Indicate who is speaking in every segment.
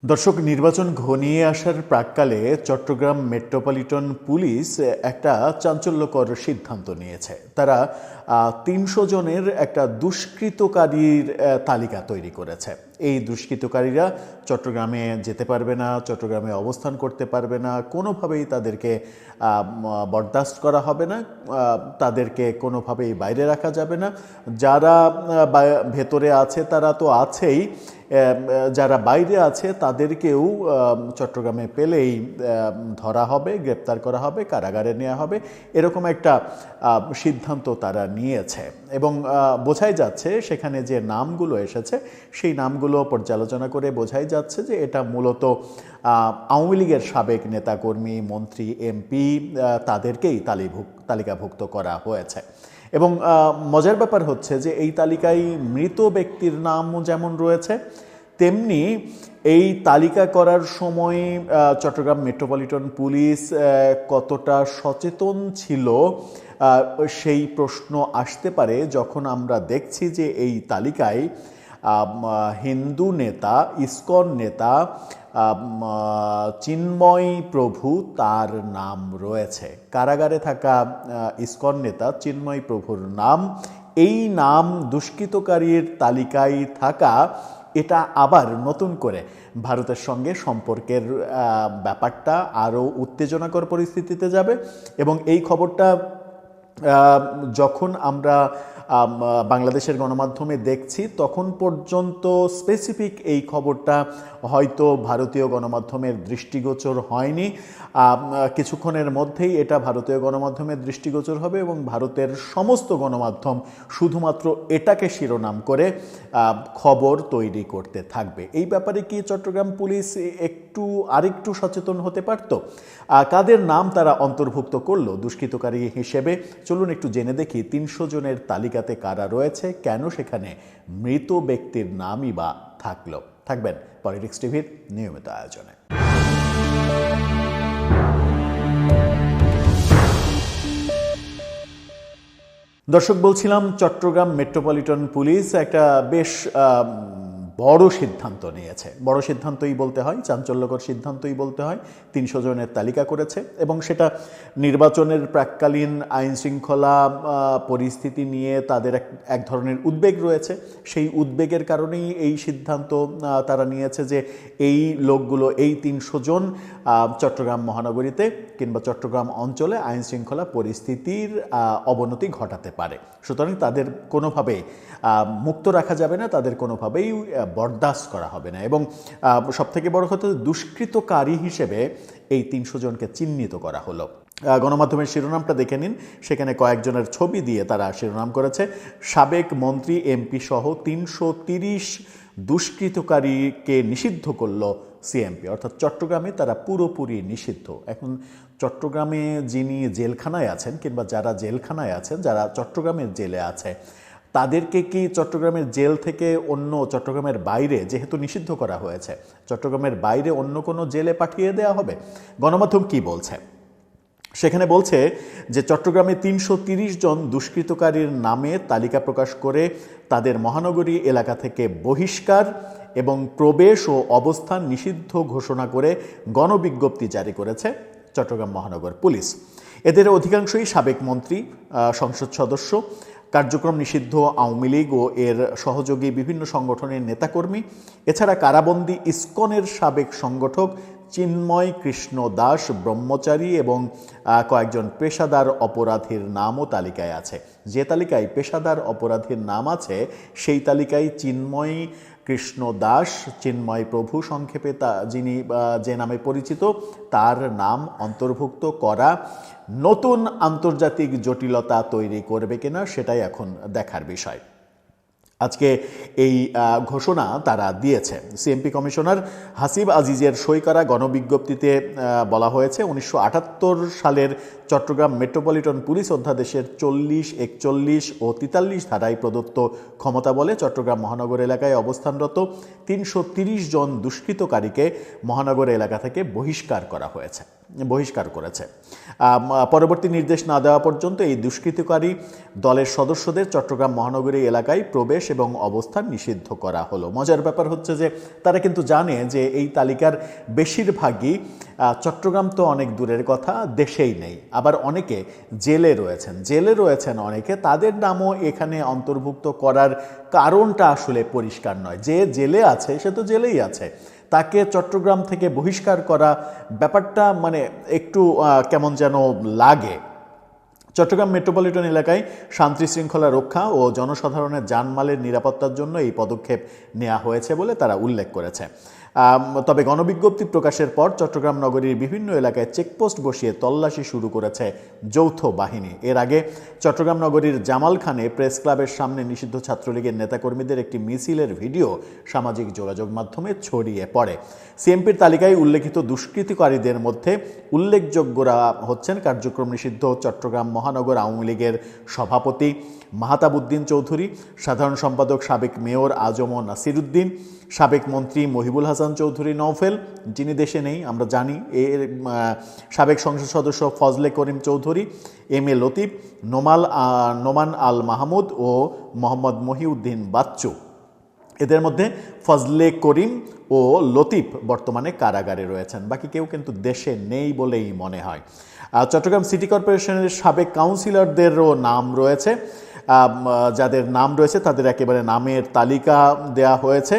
Speaker 1: দর্শক, নির্বাচন ঘনিয়ে আসার প্রাক্কালে চট্টগ্রাম মেট্রোপলিটন পুলিশ একটা চাঞ্চল্যকর সিদ্ধান্ত নিয়েছে। তারা ৩০০ জনের একটা দুষ্কৃতকারীর তালিকা তৈরি করেছে। এই দুষ্কৃতকারীরা চট্টগ্রামে যেতে পারবে না, চট্টগ্রামে অবস্থান করতে পারবে না, কোনোভাবেই তাদেরকে বরদাস্ত করা হবে না, তাদেরকে কোনোভাবেই বাইরে রাখা যাবে না। যারা ভেতরে আছে তারা তো আছেই, যারা বাইরে আছে তাদেরকেও চট্টগ্রামে পেলেই ধরা হবে, গ্রেপ্তার করা হবে, কারাগারে নেওয়া হবে, এরকম একটা সিদ্ধান্ত তারা নিয়েছে। এবং বোঝাই যাচ্ছে সেখানে যে নামগুলো এসেছে সেই নামগুলো পর্যালোচনা করে বোঝাই যাচ্ছে যে এটা মূলত আওয়ামী লীগের সাবেক নেতাকর্মী, মন্ত্রী, এমপি তাদেরকেই তালিকাভুক্ত করা হয়েছে। এবং মজার ব্যাপার হচ্ছে যে এই তালিকায় মৃত ব্যক্তির নামও যেমন রয়েছে, তেমনি এই তালিকা করার সময় চট্টগ্রাম মেট্রোপলিটন পুলিশ কতটা সচেতন ছিল সেই প্রশ্ন আসতে পারে যখন আমরা দেখছি যে এই তালিকায় হিন্দু নেতা, ইসকন নেতা চিন্ময় প্রভু তার নাম রয়েছে। কারাগারে থাকা ইসকন নেতা চিন্ময় প্রভুর নাম, এই নাম দুষ্কৃতকারীর তালিকায় থাকা, এটা আবার নতুন করে ভারতের সঙ্গে সম্পর্কের ব্যাপারটা আরও উত্তেজনাকর পরিস্থিতিতে যাবে। এবং এই খবরটা যখন আমরা বাংলাদেশের গণমাধ্যমে দেখছি তখন পর্যন্ত স্পেসিফিক এই খবরটা হয়তো ভারতীয় গণমাধ্যমের দৃষ্টিগোচর হয়নি। কিছুক্ষণের মধ্যেই এটা ভারতীয় গণমাধ্যমের দৃষ্টিগোচর হবে এবং ভারতের সমস্ত গণমাধ্যম শুধুমাত্র এটাকে শিরোনাম করে খবর তৈরি করতে থাকবে। এই ব্যাপারে কি চট্টগ্রাম পুলিশ আরেকটু সচেতন হতে পারত? কাদের নাম তারা অন্তর্ভুক্ত করলো দুষ্কৃতকারী হিসেবে? চলুন একটু জেনে দেখি ৩০০ জনের তালিকাতে কারা রয়েছে, কেন সেখানে মৃত ব্যক্তির নামই বা থাকবেন পলিটিক্স টিভির নিয়মিত আয়োজনে। দর্শক, বলছিলাম চট্টগ্রাম মেট্রোপলিটন পুলিশ একটা বেশ বড় সিদ্ধান্ত নিয়েছে। বড় সিদ্ধান্তই বলতে হয়, চাঞ্চল্যকর সিদ্ধান্তই বলতে হয়। ৩০০ জনের তালিকা করেছে এবং সেটা নির্বাচনের প্রাক্কালীন আইন শৃঙ্খলা পরিস্থিতি নিয়ে তাদের এক ধরনের উদ্বেগ রয়েছে। সেই উদ্বেগের কারণেই এই সিদ্ধান্ত তারা নিয়েছে যে এই লোকগুলো, এই ৩০০ জন চট্টগ্রাম মহানগরীতে কিংবা চট্টগ্রাম অঞ্চলে আইন শৃঙ্খলা পরিস্থিতির অবনতি ঘটাতে পারে। সুতরাং তাদের কোনোভাবেই মুক্ত রাখা যাবে না, তাদের কোনোভাবেই বরদাস্ত করা হবে না। এবং সবথেকে বড় কথা, দুষ্কৃতকারী হিসেবে এই ৩০০ জনকে চিহ্নিত করা হলো। গণমাধ্যমের শিরোনামটা দেখে নিন, সেখানে কয়েকজনের ছবি দিয়ে তারা শিরোনাম করেছে। সাবেক মন্ত্রী, এমপি সহ ৩৩০ দুষ্কৃতকারীকে নিষিদ্ধ করল সিএমপি, অর্থাৎ চট্টগ্রামে তারা পুরোপুরি নিষিদ্ধ। এখন চট্টগ্রামে যিনি জেলখানায় আছেন কিংবা যারা জেলখানায় আছেন, যারা চট্টগ্রামের জেলে আছে, তাদেরকে কি চট্টগ্রামের জেল থেকে অন্য চট্টগ্রামের বাইরে, যেহেতু নিষিদ্ধ করা হয়েছে, চট্টগ্রামের বাইরে অন্য কোনো জেলে পাঠিয়ে দেওয়া হবে? গণমাধ্যম কি বলছে? সেখানে বলছে যে চট্টগ্রামে ৩৩০ জন দুষ্কৃতকারীর নামে তালিকা প্রকাশ করে তাদের মহানগরী এলাকা থেকে বহিষ্কার এবং প্রবেশ ও অবস্থান নিষিদ্ধ ঘোষণা করে গণবিজ্ঞপ্তি জারি করেছে চট্টগ্রাম মহানগর পুলিশ। এদের অধিকাংশই সাবেক মন্ত্রী, সংসদ সদস্য, কার্যক্রম নিষিদ্ধ আওয়ামী লীগ ও এর সহযোগী বিভিন্ন সংগঠনের নেতাকর্মী। এছাড়া কারাবন্দী ইসকনের সাবেক সংগঠক চিন্ময় কৃষ্ণ দাস ব্রহ্মচারী এবং কয়েকজন পেশাদার অপরাধীর নামও তালিকায় আছে। যে তালিকায় পেশাদার অপরাধীর নাম আছে সেই তালিকায় চিন্ময় কৃষ্ণ দাস, চিন্ময় প্রভু সংক্ষেপে যিনি যে নামে পরিচিত, তার নাম অন্তর্ভুক্ত করা নতুন আন্তর্জাতিক জটিলতা তৈরি করবে কিনা সেটাই এখন দেখার বিষয়। আজকে এই ঘোষণা তারা দিয়েছে। সিএমপি কমিশনার হাসিব আজিজের সই করা গণবিজ্ঞপ্তিতে বলা হয়েছে 1978 সালের চট্টগ্রাম মেট্রোপলিটন পুলিশ অধ্যাদেশের 40, 41 ও 43 ধারায় প্রদত্ত ক্ষমতা বলে চট্টগ্রাম মহানগর এলাকায় অবস্থানরত ৩৩০ জন দুষ্কৃতকারীকে মহানগর এলাকা থেকে বহিষ্কার করেছে। পরবর্তী নির্দেশ না দেওয়া পর্যন্ত এই দুষ্কৃতকারী দলের সদস্যদের চট্টগ্রাম মহানগরী এলাকায় প্রবেশ এবং অবস্থান নিষিদ্ধ করা হলো। মজার ব্যাপার হচ্ছে যে তারা কিন্তু জানে যে এই তালিকার বেশিরভাগই চট্টগ্রাম তো অনেক দূরের কথা, দেশেই নেই, আবার অনেকে জেলে রয়েছেন অনেকে, তাদের নামও এখানে অন্তর্ভুক্ত করার কারণটা আসলে পরিষ্কার নয়। যে জেলে আছে সে তো জেলেই আছে, তাকে চট্টগ্রাম থেকে বহিষ্কার করা ব্যাপারটা মানে একটু কেমন যেন লাগে। চট্টগ্রাম মেট্রোপলিটন এলাকায় শান্তি শৃঙ্খলা রক্ষা ও জনসাধারণের জানমালের নিরাপত্তার জন্য এই পদক্ষেপ নেওয়া হয়েছে বলে তারা উল্লেখ করেছে। তবে গণবিজ্ঞপ্তি প্রকাশের পর চট্টগ্রাম নগরীর বিভিন্ন এলাকায় চেকপোস্ট বসিয়ে তল্লাশি শুরু করেছে যৌথ বাহিনী। এর আগে চট্টগ্রাম নগরীর জামালখানে প্রেস ক্লাবের সামনে নিষিদ্ধ ছাত্রলীগের নেতাকর্মীদের একটি মিছিলের ভিডিও সামাজিক যোগাযোগ মাধ্যমে ছড়িয়ে পড়ে। সিএমপির তালিকায় উল্লেখিত দুষ্কৃতিকারীদের মধ্যে উল্লেখযোগ্যরা হচ্ছেন কার্যক্রম নিষিদ্ধ চট্টগ্রাম মহানগর আওয়ামী লীগের সভাপতি মাহতাব উদ্দিন চৌধুরী, সাধারণ সম্পাদক সাবেক মেয়র আজম নাসিরউদ্দিন, সাবেক মন্ত্রী মহিবুল হাসান চৌধুরী নওফেল, যিনি দেশে নেই আমরা জানি, এর সাবেক সংসদ সদস্য ফজলে করিম চৌধুরী, এম এ লতিফ, নোমান আল মাহমুদ ও মোহাম্মদ মহিউদ্দিন বাচ্চু। এদের মধ্যে ফজলে করিম ও লতিফ বর্তমানে কারাগারে রয়েছেন, বাকি কেউ কিন্তু দেশে নেই বলেই মনে হয়। চট্টগ্রাম সিটি কর্পোরেশনের সাবেক কাউন্সিলরদেরও নাম রয়েছে, যাদের নাম রয়েছে তাদের একেবারে নামের তালিকা দেয়া হয়েছে।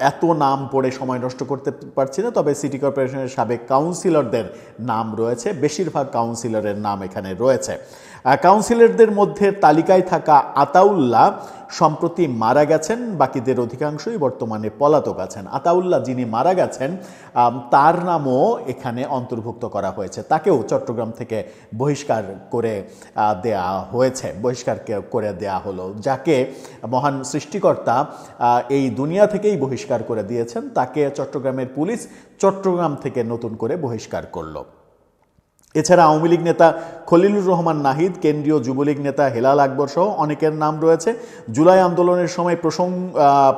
Speaker 1: এত নাম পড়ে সময় নষ্ট করতে পারছি না, তবে সিটি কর্পোরেশনের সাবেক কাউন্সিলরদের নাম রয়েছে, বেশিরভাগ কাউন্সিলরের নাম এখানে রয়েছে। কাউন্সিলরদের মধ্যে তালিকায় থাকা আতাউল্লাহ সম্প্রতি মারা গেছেন, বাকিদের অধিকাংশই বর্তমানে পলাতক আছেন। আতাউল্লাহ যিনি মারা গেছেন তার নামও এখানে অন্তর্ভুক্ত করা হয়েছে, তাকেও চট্টগ্রাম থেকে বহিষ্কার করে দেয়া হলো, যাকে মহান সৃষ্টিকর্তা এই দুনিয়া থেকেই বহিষ্কার করে দিয়েছেন, তাকে চট্টগ্রামের পুলিশ চট্টগ্রাম থেকে নতুন করে বহিষ্কার করলো। এছাড়া আওয়ামী লীগ নেতা খলিলুর রহমান নাহিদ, কেন্দ্রীয় যুবলীগ নেতা হেলাল আকবর সহ অনেকের নাম রয়েছে। জুলাই আন্দোলনের সময়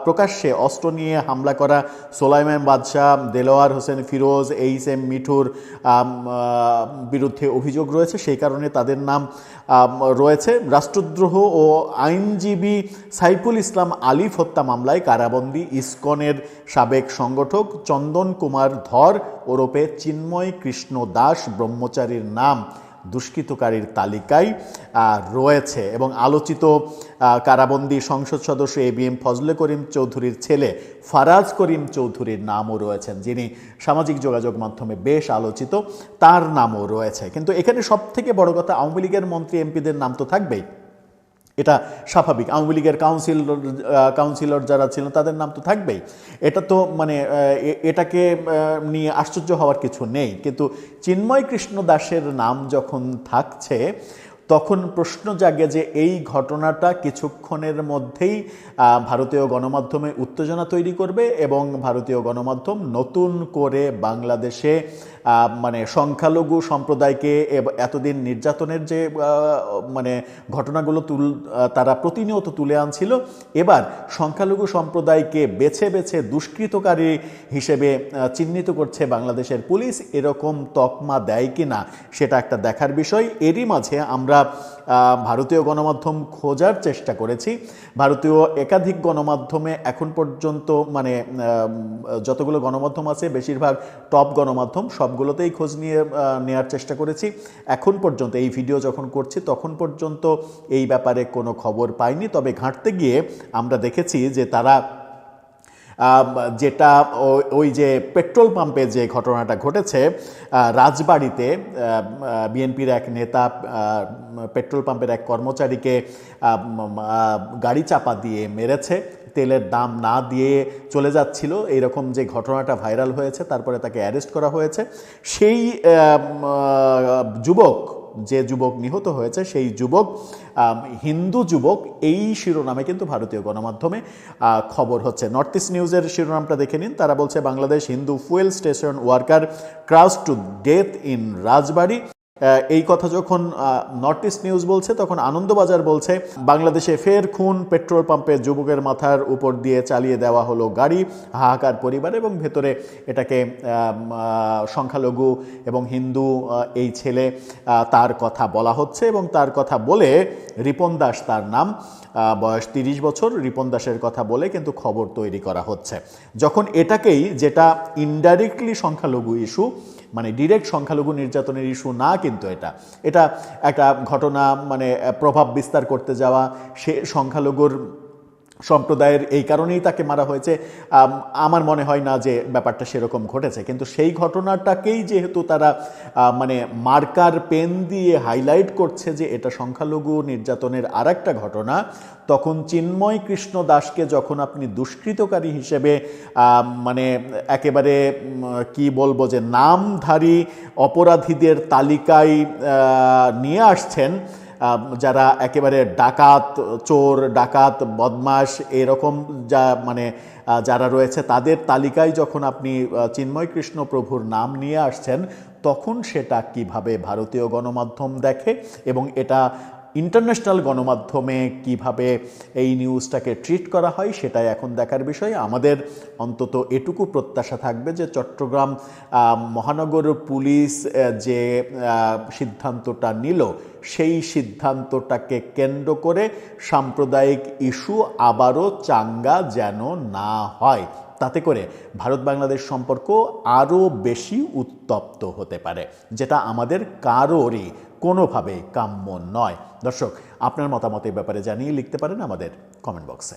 Speaker 1: প্রকাশ্যে অস্ত্র নিয়ে হামলা করা সোলাইমান বাদশাহ, দেলোয়ার হোসেন ফিরোজ, এইচ এম মিঠুর বিরুদ্ধে অভিযোগ রয়েছে, সেই কারণে তাদের নাম রয়েছে। রাষ্ট্রদ্রোহ ও আইনজীবী সাইফুল ইসলাম আলিফ হত্যা মামলায় কারাবন্দী ইসকনের সাবেক সংগঠক চন্দন কুমার ধর ওরফে চিন্ময় কৃষ্ণ দাস ব্রহ্মচারীর নাম দুষ্কৃতকারীর তালিকায় রয়েছে এবং আলোচিত কারাবন্দী সংসদ সদস্য এবিএম ফজলে করিম চৌধুরীর ছেলে ফারাজ করিম চৌধুরীর নামও রয়েছেন, যিনি সামাজিক যোগাযোগ মাধ্যমে বেশ আলোচিত, তার নামও রয়েছে। কিন্তু এখানে সবথেকে বড় কথা, আওয়ামী লীগের মন্ত্রী এমপিদের নাম তো থাকবেই, এটা স্বাভাবিক। আওয়ামী লীগের কাউন্সিলর যারা ছিলেন তাদের নাম তো থাকবেই, এটা তো মানে এটাকে নিয়ে আশ্চর্য হওয়ার কিছু নেই। কিন্তু চিন্ময় কৃষ্ণ দাসের নাম যখন থাকছে তখন প্রশ্ন জাগে যে এই ঘটনাটা কিছুক্ষণের মধ্যেই ভারতীয় গণমাধ্যমে উত্তেজনা তৈরি করবে এবং ভারতীয় গণমাধ্যম নতুন করে বাংলাদেশে মানে সংখ্যালঘু সম্প্রদায়কে এতদিন নির্যাতনের যে মানে ঘটনাগুলো তারা প্রতিনিয়ত তুলে আনছিল, এবার সংখ্যালঘু সম্প্রদায়কে বেছে বেছে দুষ্কৃতকারী হিসেবে চিহ্নিত করছে বাংলাদেশের পুলিশ, এরকম তকমা দেয় কিনা সেটা একটা দেখার বিষয়। এরই মাঝে আমরা ভারতীয় গণমাধ্যম খোঁজার চেষ্টা করেছি। ভারতীয় একাধিক গণমাধ্যমে এখন পর্যন্ত মানে যতগুলো গণমাধ্যম আছে বেশিরভাগ টপ গণমাধ্যম, সবগুলোতেই খোঁজ নেওয়ার চেষ্টা করেছি। এখন পর্যন্ত এই ভিডিও যখন করছি তখন পর্যন্ত এই ব্যাপারে কোনো খবর পাইনি। তবে ঘাঁটতে গিয়ে আমরা দেখেছি যে তারা যেটা ওই যে পেট্রোল পাম্পে যে ঘটনাটা ঘটেছে রাজবাড়িতে, বিএনপির এক নেতা পেট্রোল পাম্পের এক কর্মচারীকে গাড়ি চাপা দিয়ে মেরেছে, তেলের দাম না দিয়ে চলে যাচ্ছিল, এইরকম যে ঘটনাটা ভাইরাল হয়েছে, তারপরে তাকে অ্যারেস্ট করা হয়েছে। সেই যে যুবক নিহত হয়েছে সেই যুবক হিন্দু যুবক, এই শিরোনামে কিন্তু ভারতীয় গণমাধ্যমে খবর হচ্ছে। নর্থ ইস্ট নিউজের শিরোনামটা দেখে নিন, তারা বলছে Bangladesh Hindu fuel station worker crushed to death in Rajbari. এই কথা যখন নর্থ ইস্ট নিউজ বলছে, তখন আনন্দবাজার বলছে বাংলাদেশে ফের খুন, পেট্রোল পাম্পে যুবকের মাথার উপর দিয়ে চালিয়ে দেওয়া হলো গাড়ি, হাহাকার পরিবার। এবং ভেতরে এটাকে সংখ্যালঘু এবং হিন্দু এই ছেলে তার কথা বলা হচ্ছে। এবং তার কথা বলে, রিপন দাস তার নাম, বয়স 30 বছর, রিপন দাসের কথা বলে কিন্তু খবর তৈরি করা হচ্ছে। যখন এটাকেই, যেটা ইনডাইরেক্টলি সংখ্যালঘু ইস্যু, মানে ডিরেক্ট সংখ্যালঘু নির্যাতনের ইস্যু না, কিন্তু এটা একটা ঘটনা, মানে প্রভাব বিস্তার করতে যাওয়া, সে সংখ্যালঘুর সম্প্রদায়ের এই কারণেই তাকে মারা হয়েছে, আমার মনে হয় না যে ব্যাপারটা সেরকম ঘটেছে। কিন্তু সেই ঘটনাটাকেই যেহেতু তারা মানে মার্কার পেন দিয়ে হাইলাইট করছে যে এটা সংখ্যালঘু নির্যাতনের আর একটা ঘটনা, তখন চিন্ময় কৃষ্ণ দাসকে যখন আপনি দুষ্কৃতকারী হিসেবে মানে একেবারে কি বলবো, যে নামধারী অপরাধীদের তালিকায় নিয়ে আসছেন, যারা একেবারে ডাকাত, চোর, ডাকাত, বদমাশ এরকম মানে যারা রয়েছে, তাদের তালিকায় যখন আপনি চিন্ময় কৃষ্ণ প্রভুর নাম নিয়ে আসছেন, তখন সেটা কিভাবে ভারতীয় গণমাধ্যম দেখে এবং এটা ইন্টারন্যাশনাল গণমাধ্যমে কিভাবে এই নিউজটাকে ট্রিট করা হয়, সেটাই এখন দেখার বিষয়। আমাদের অন্তত এটুকু প্রত্যাশা থাকবে যে চট্টগ্রাম মহানগর পুলিশ যে সিদ্ধান্তটা নিল, সেই সিদ্ধান্তটাকে কেন্দ্র করে সাম্প্রদায়িক ইস্যু আবারও চাঙ্গা যেন না হয়, তাতে করে ভারত বাংলাদেশ সম্পর্ক আরও বেশি উত্তপ্ত হতে পারে, যেটা আমাদের কারোরই কোনোভাবে কাম্য নয়। দর্শক, আপনার মতামত এই ব্যাপারে জানিয়ে লিখতে পারেন আমাদের কমেন্ট বক্সে।